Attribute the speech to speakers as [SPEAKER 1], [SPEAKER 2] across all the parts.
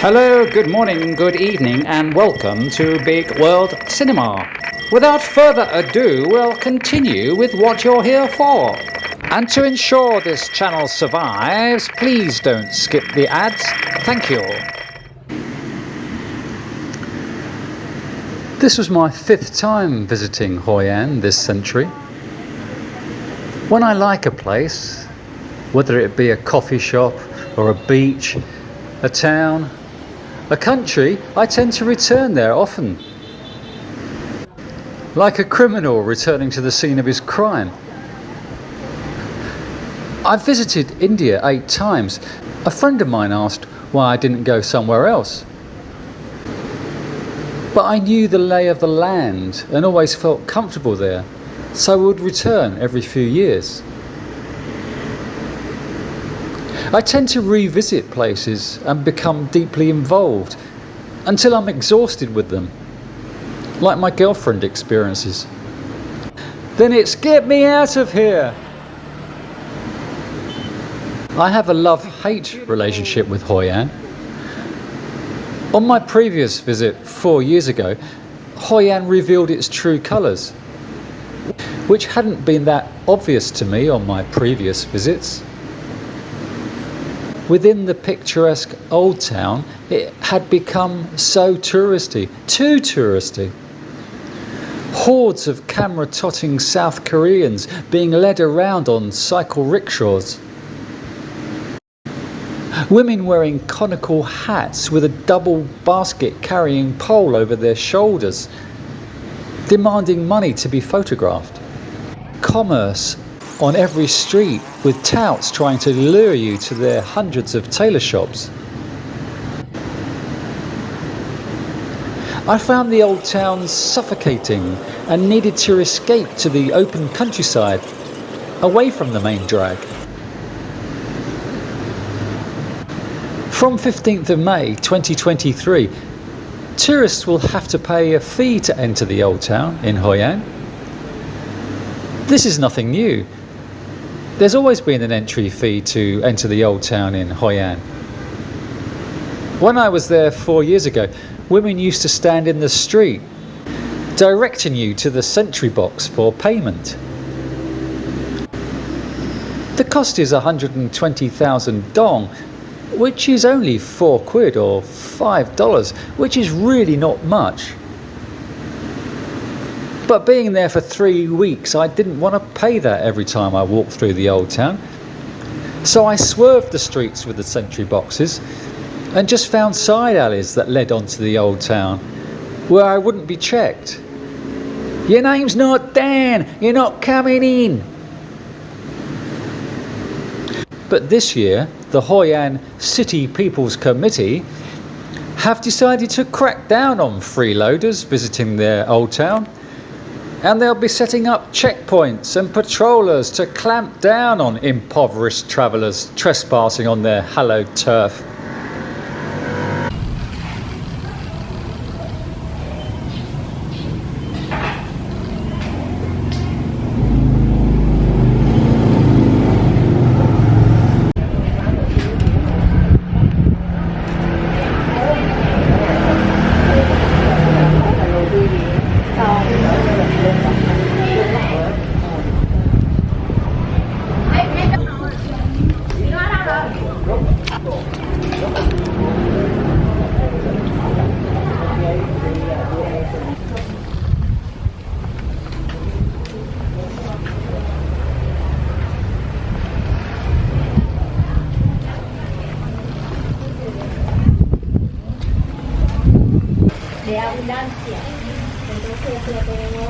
[SPEAKER 1] Hello, good morning, good evening, and welcome to Bigg World Cinema. Without further ado, we'll continue with what you're here for. And to ensure this channel survives, please don't skip the ads. Thank you. This was my 5th time visiting Hoi An this century. When I like a place, whether it be a coffee shop or a beach, a town, a country, I tend to return there often. Like a criminal returning to the scene of his crime. I've visited India 8 times. A friend of mine asked why I didn't go somewhere else. But I knew the lay of the land and always felt comfortable there, so I would return every few years. I tend to revisit places and become deeply involved until I'm exhausted with them, like my girlfriend experiences. Then it's get me out of here! I have a love-hate relationship with Hoi An. On my previous visit 4 years ago, Hoi An revealed its true colours, which hadn't been that obvious to me on my previous visits. Within the picturesque old town, it had become so touristy, too touristy. Hordes of camera-totting South Koreans being led around on cycle rickshaws. Women wearing conical hats with a double basket-carrying pole over their shoulders, demanding money to be photographed. Commerce on every street with touts trying to lure you to their hundreds of tailor shops. I found the old town suffocating and needed to escape to the open countryside, away from the main drag. From 15th of May 2023, tourists will have to pay a fee to enter the old town in Hoi An. This is nothing new. There's always been an entry fee to enter the old town in Hoi An. When I was there 4 years ago, women used to stand in the street, directing you to the Sentry Box for payment. The cost is 120,000 dong, which is only 4 quid or $5, which is really not much. But being there for 3 weeks, I didn't want to pay that every time I walked through the old town. So I swerved the streets with the Sentry Boxes and just found side alleys that led onto the old town, where I wouldn't be checked. Your name's not Dan, you're not coming in. But this year, the Hoi An City People's Committee have decided to crack down on freeloaders visiting their old town. And they'll be setting up checkpoints and patrollers to clamp down on impoverished travellers trespassing on their hallowed turf.
[SPEAKER 2] De abundancia. Entonces lo tenemos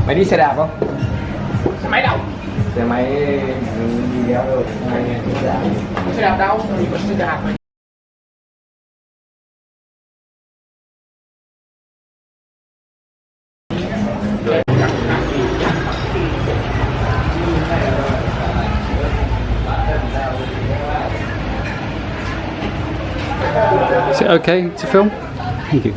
[SPEAKER 3] Mày đi xe đạp không? Xe máy đâu? Xe máy đi đéo được, hai nghe xe đạp. Xe đạp đâu? Đi có xe đạp.
[SPEAKER 1] Is it okay to film? Thank you.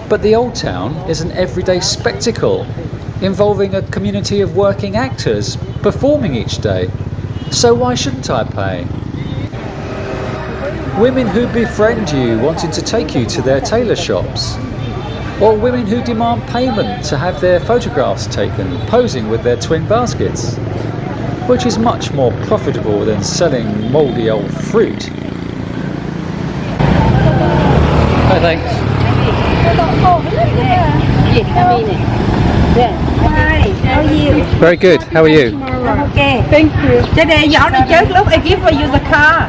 [SPEAKER 1] But the Old Town is an everyday spectacle involving a community of working actors performing each day. So why shouldn't I pay? Women who befriend you wanting to take you to their tailor shops, or women who demand payment to have their photographs taken posing with their twin baskets, which is much more profitable than selling mouldy old fruit. No thanks. Very good. How are you?
[SPEAKER 4] Okay, thank you. Today you only just look, I give for you the car.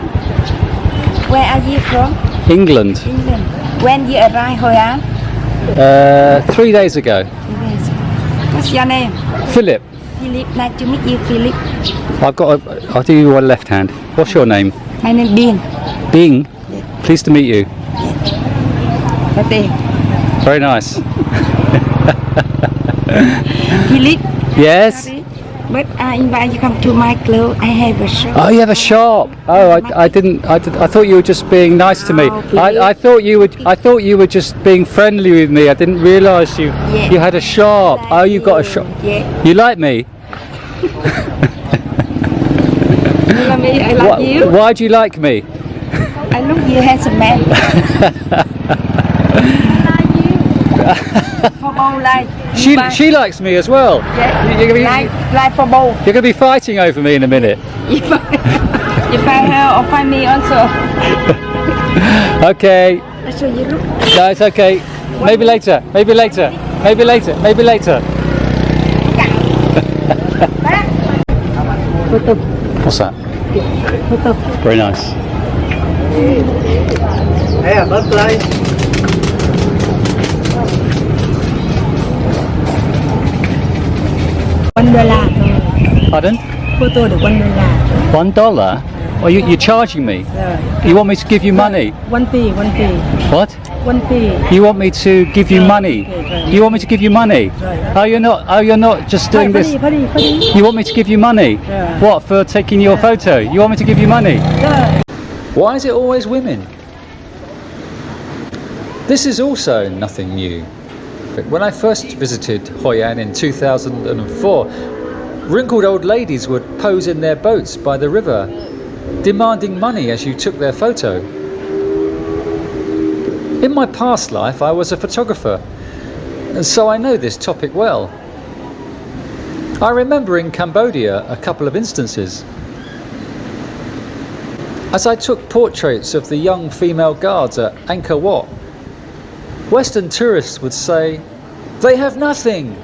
[SPEAKER 4] Where are you from?
[SPEAKER 1] England.
[SPEAKER 4] England. When you arrive, Hoi An?
[SPEAKER 1] 3 days ago.
[SPEAKER 4] What's your name?
[SPEAKER 1] Philip.
[SPEAKER 4] Philip. Nice to meet you, Philip.
[SPEAKER 1] I'll do you one left hand. What's your name?
[SPEAKER 4] My name is Bing.
[SPEAKER 1] Bing. Pleased to meet you.
[SPEAKER 4] Okay.
[SPEAKER 1] Very nice.
[SPEAKER 4] Philip.
[SPEAKER 1] Yes.
[SPEAKER 4] Sorry, but I invite you come to my club. I have a shop.
[SPEAKER 1] Oh, you have a shop. Oh, I didn't. I thought you were just being nice to me.
[SPEAKER 4] Oh, please.
[SPEAKER 1] I thought you would. I thought you were just being friendly with me. I didn't realise you.
[SPEAKER 4] Yeah.
[SPEAKER 1] You had a shop.
[SPEAKER 4] Like
[SPEAKER 1] Oh, you got a
[SPEAKER 4] you.
[SPEAKER 1] shop.
[SPEAKER 4] Yeah.
[SPEAKER 1] You like me?
[SPEAKER 4] You love me. I love you.
[SPEAKER 1] Why do you like me?
[SPEAKER 4] I look you handsome man. For bowl like.
[SPEAKER 1] She likes me as well.
[SPEAKER 4] Yeah.
[SPEAKER 1] You're
[SPEAKER 4] Like for bowl.
[SPEAKER 1] gonna be fighting over me in a minute.
[SPEAKER 4] You find her or find me also.
[SPEAKER 1] Okay.
[SPEAKER 4] I show you look.
[SPEAKER 1] No, it's okay. Maybe later. Maybe later. Maybe later. Maybe later. What's that? Very nice.
[SPEAKER 3] Hey, butterfly.
[SPEAKER 4] $1.
[SPEAKER 1] Pardon?
[SPEAKER 4] Photo the $1.
[SPEAKER 1] $1? Oh, you're charging me? You want me to give you money?
[SPEAKER 4] 1p, 1p.
[SPEAKER 1] What?
[SPEAKER 4] 20.
[SPEAKER 1] You want me to give you money? You want me to give you money? Oh, you're not. Oh, you're not just doing this. You want me to give you money?
[SPEAKER 4] Yeah.
[SPEAKER 1] What, for taking your photo? You want me to give you money?
[SPEAKER 4] Yeah.
[SPEAKER 1] Why is it always women? This is also nothing new. When I first visited Hoi An in 2004, wrinkled old ladies would pose in their boats by the river, demanding money as you took their photo. In my past life, I was a photographer, and so I know this topic well. I remember in Cambodia a couple of instances. As I took portraits of the young female guards at Angkor Wat, Western tourists would say, "They have nothing.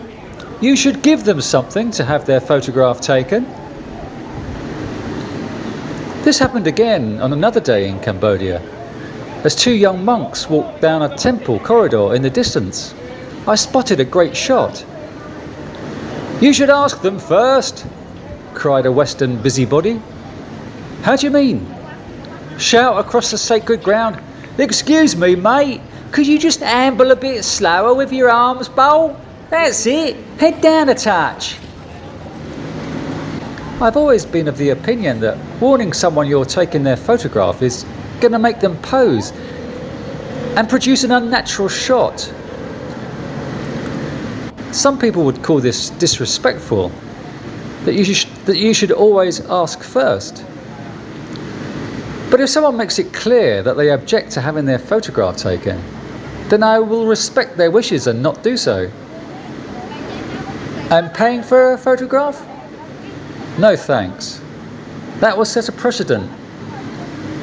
[SPEAKER 1] You should give them something to have their photograph taken." This happened again on another day in Cambodia, as two young monks walked down a temple corridor in the distance. I spotted a great shot. "You should ask them first," cried a Western busybody. "How do you mean?" Shout across the sacred ground, "Excuse me, mate, could you just amble a bit slower with your arms, Bowl? That's it, head down a touch." I've always been of the opinion that warning someone you're taking their photograph is going to make them pose and produce an unnatural shot. Some people would call this disrespectful, that you should always ask first. But if someone makes it clear that they object to having their photograph taken, then I will respect their wishes and not do so. And paying for a photograph? No thanks. That will set a precedent.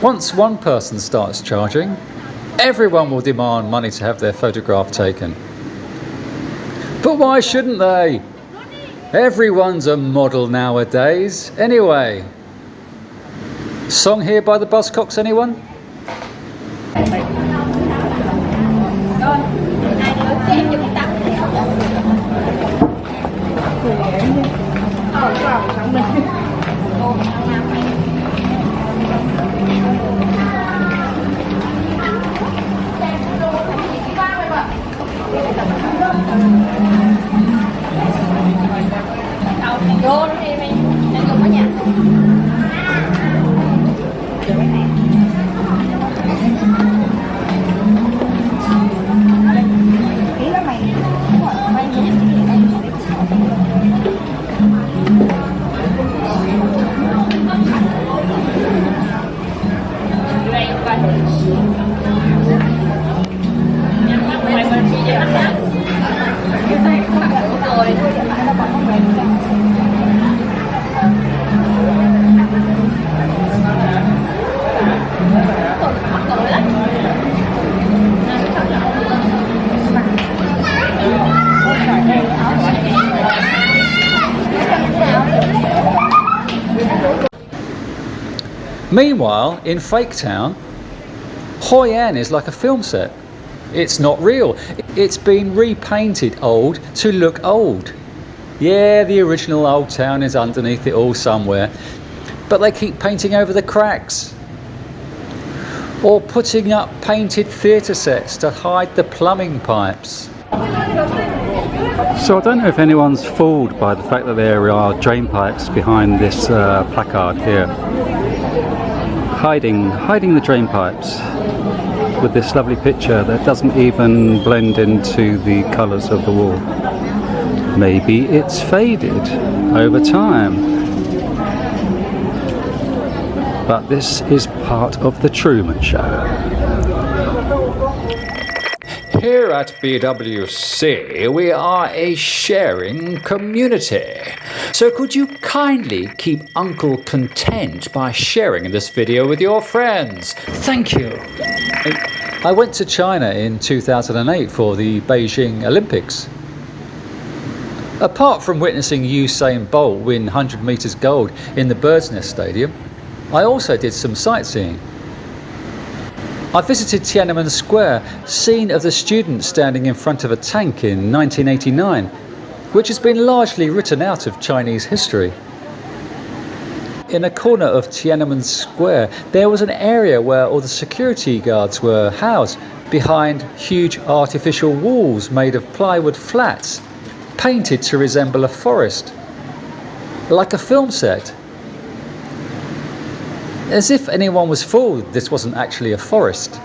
[SPEAKER 1] Once one person starts charging, everyone will demand money to have their photograph taken. But why shouldn't they? Everyone's a model nowadays, anyway. Song here by the Buzzcocks, anyone? Meanwhile, in Fake Town, Hoi An is like a film set. It's not real. It's been repainted old to look old. Yeah, the original old town is underneath it all somewhere, but they keep painting over the cracks. Or putting up painted theatre sets to hide the plumbing pipes. So I don't know if anyone's fooled by the fact that there are drain pipes behind this placard here. Hiding the drain pipes with this lovely picture that doesn't even blend into the colours of the wall. Maybe it's faded over time. But this is part of the Truman Show. Here at BWC, we are a sharing community. So could you kindly keep Uncle content by sharing this video with your friends? Thank you. I went to China in 2008 for the Beijing Olympics. Apart from witnessing Usain Bolt win 100 metres gold in the Bird's Nest Stadium, I also did some sightseeing. I visited Tiananmen Square, scene of the students standing in front of a tank in 1989, which has been largely written out of Chinese history. in a corner of Tiananmen Square, there was an area where all the security guards were housed behind huge artificial walls made of plywood flats, painted to resemble a forest, like a film set. As if anyone was fooled this wasn't actually a forest.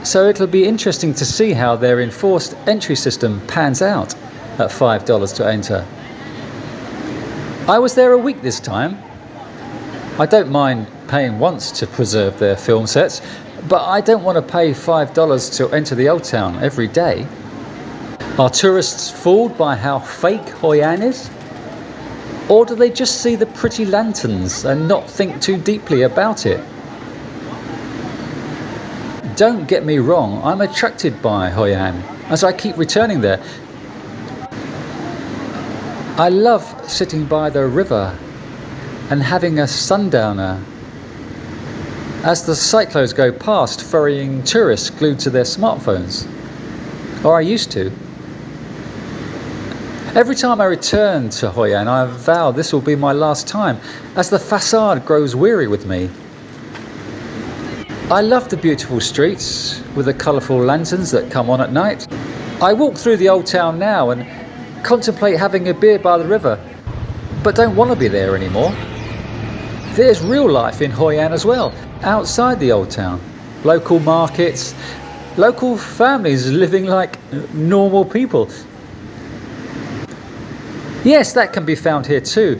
[SPEAKER 1] So it'll be interesting to see how their enforced entry system pans out at $5 to enter. I was there a week this time. I don't mind paying once to preserve their film sets, but I don't want to pay $5 to enter the old town every day. Are tourists fooled by how fake Hoi An is? Or do they just see the pretty lanterns and not think too deeply about it? Don't get me wrong, I'm attracted by Hoi An, as I keep returning there. I love sitting by the river and having a sundowner as the cyclones go past, ferrying tourists glued to their smartphones. Or I used to. Every time I return to Hoi An, I vow this will be my last time, as the facade grows weary with me. I love the beautiful streets with the colourful lanterns that come on at night. I walk through the old town now and contemplate having a beer by the river, but don't want to be there anymore. There's real life in Hoi An as well, outside the old town. Local markets, local families living like normal people. Yes, that can be found here too.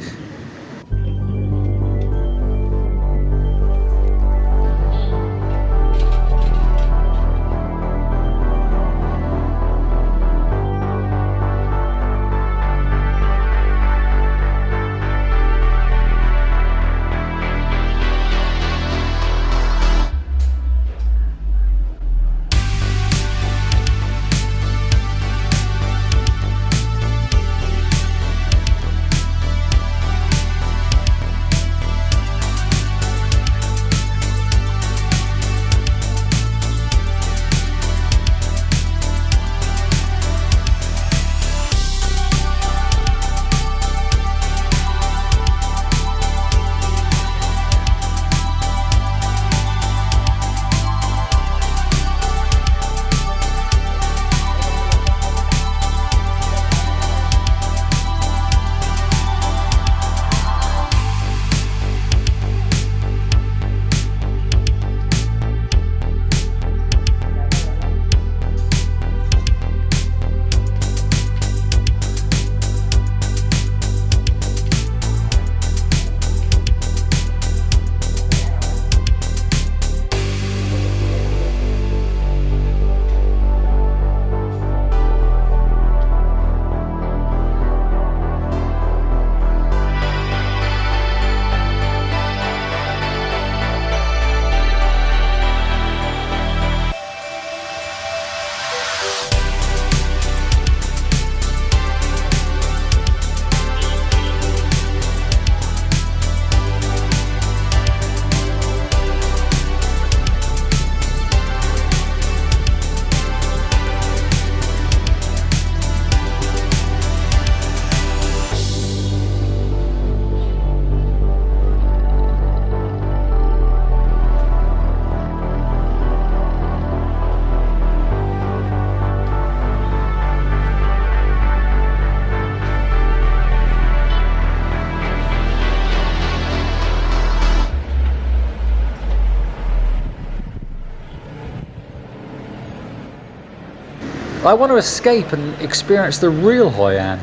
[SPEAKER 1] I want to escape and experience the real Hoi An.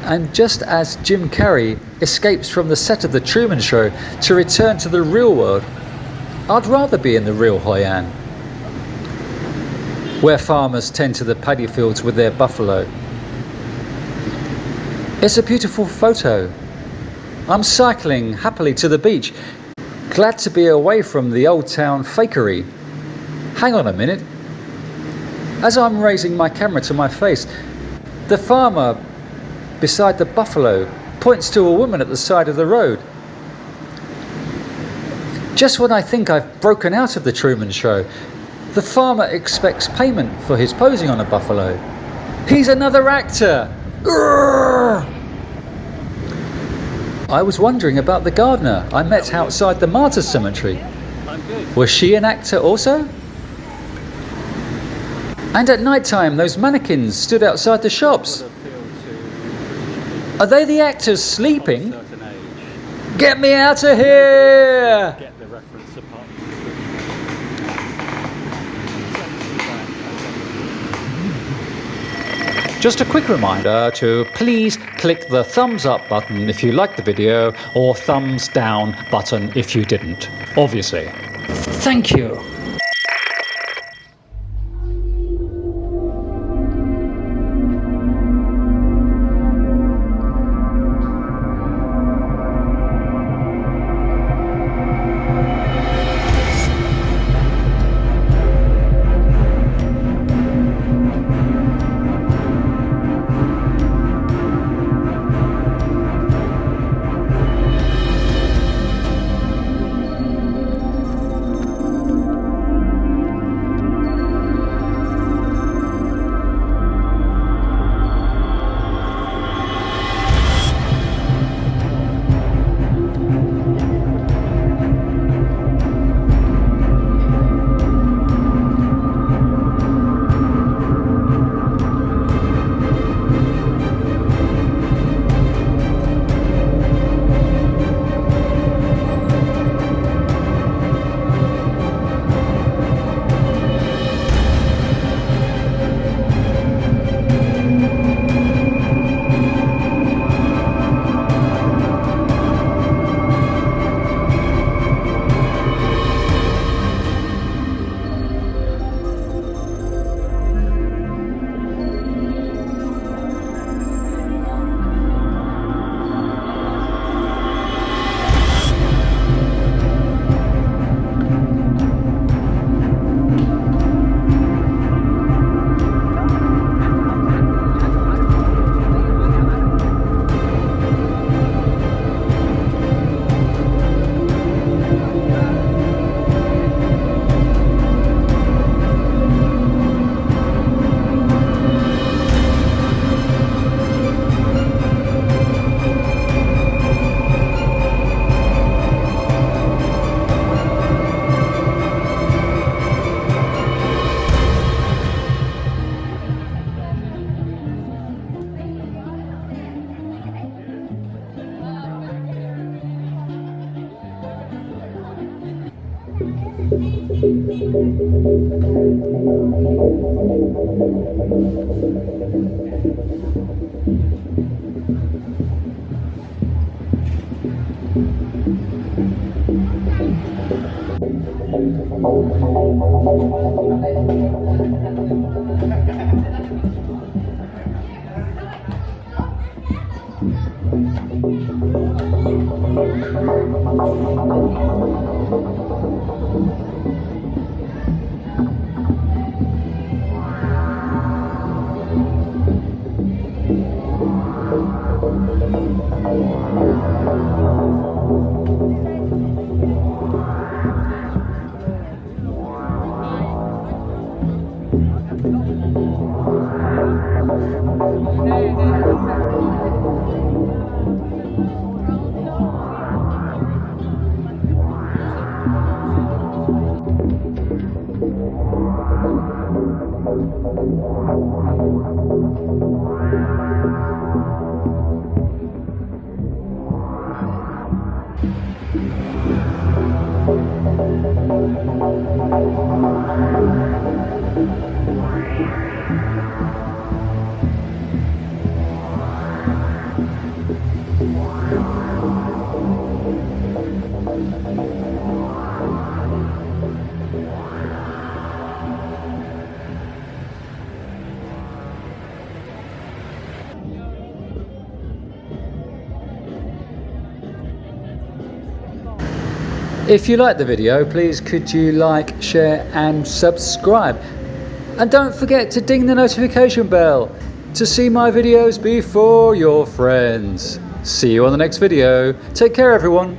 [SPEAKER 1] And just as Jim Carrey escapes from the set of The Truman Show to return to the real world, I'd rather be in the real Hoi An, where farmers tend to the paddy fields with their buffalo. It's a beautiful photo. I'm cycling happily to the beach, glad to be away from the old town fakery. Hang on a minute. As I'm raising my camera to my face, the farmer beside the buffalo points to a woman at the side of the road. Just when I think I've broken out of the Truman Show, the farmer expects payment for his posing on a buffalo. He's another actor! Urgh! I was wondering about the gardener I met outside the Martyrs Cemetery. Was she an actor also? And at night time, those mannequins stood outside the shops. Are they the actors sleeping? Get me out of here! Just a quick reminder to please click the thumbs up button if you liked the video, or thumbs down button if you didn't, obviously. Thank you. If you liked the video, please could you like, share and subscribe. And don't forget to ding the notification bell to see my videos before your friends. See you on the next video. Take care everyone.